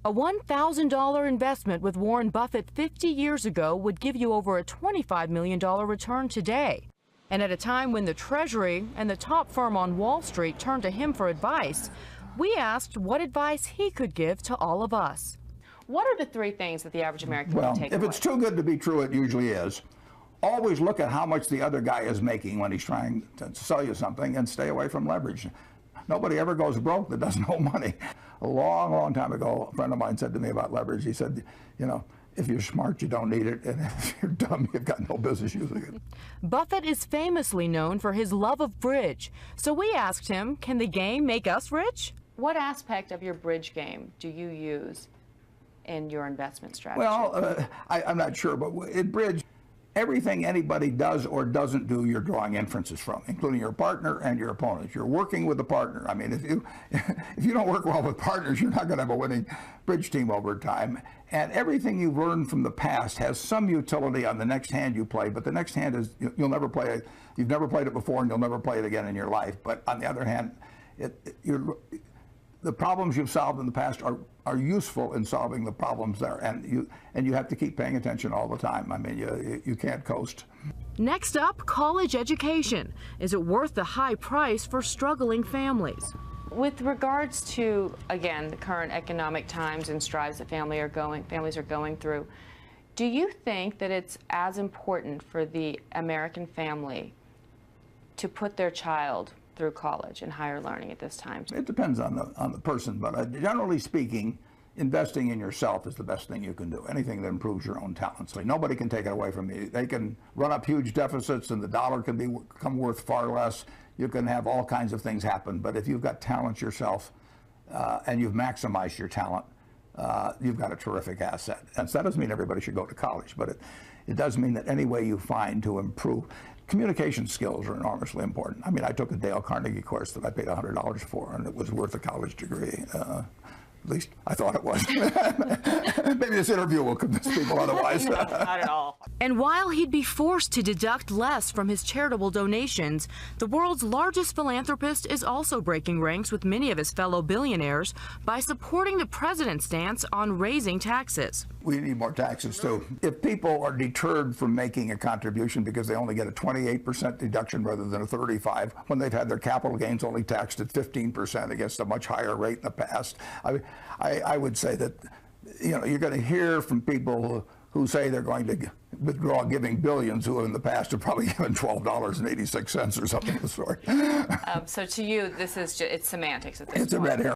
A $1,000 investment with Warren Buffett 50 years ago would give you over a $25 million return today. And at a time when the Treasury and the top firm on Wall Street turned to him for advice, we asked what advice he could give to all of us. What are the three things that the average American would take away? If it's too good to be true, it usually is. Always look at how much the other guy is making when he's trying to sell you something, and stay away from leverage. Nobody ever goes broke that doesn't owe money. A long, long time ago, a friend of mine said to me about leverage, he said, you know, if you're smart, you don't need it, and if you're dumb, you've got no business using it. Buffett is famously known for his love of bridge, so we asked him, can the game make us rich? What aspect of your bridge game do you use in your investment strategy? Well, I'm not sure, but in bridge, everything anybody does or doesn't do, you're drawing inferences from, including your partner and your opponents. You're working with a partner. I mean, if you don't work well with partners, you're not going to have a winning bridge team over time. And everything you've learned from the past has some utility on the next hand you play, but the next hand is, you'll never play it. You've never played it before, and you'll never play it again in your life. But on the other hand, the problems you've solved in the past are useful in solving the problems there, and you have to keep paying attention all the time. I mean, you can't coast. Next up, college education. Is it worth the high price for struggling families? With regards to, again, the current economic times and strides that families are going through, do you think that it's as important for the American family to put their child through college and higher learning at this time? It depends on the person, but generally speaking, investing in yourself is the best thing you can do. Anything that improves your own talents. Nobody can take it away from you. They can run up huge deficits, and the dollar can become worth far less. You can have all kinds of things happen, but if you've got talent yourself and you've maximized your talent, you've got a terrific asset. And so that doesn't mean everybody should go to college, but it does mean that any way you find to improve. Communication skills are enormously important. I mean, I took a Dale Carnegie course that I paid $100 for, and it was worth a college degree. At least I thought it was. Maybe this interview will convince people otherwise. No, not at all. And while he'd be forced to deduct less from his charitable donations, the world's largest philanthropist is also breaking ranks with many of his fellow billionaires by supporting the president's stance on raising taxes. We need more taxes, too. If people are deterred from making a contribution because they only get a 28% deduction rather than a 35%, when they've had their capital gains only taxed at 15% against a much higher rate in the past, I would say that, you know, you're going to hear from people who say they're going to withdraw giving billions, who in the past have probably given $12.86 or something of the sort. So to you, this is it's semantics at this point. It's a red herring.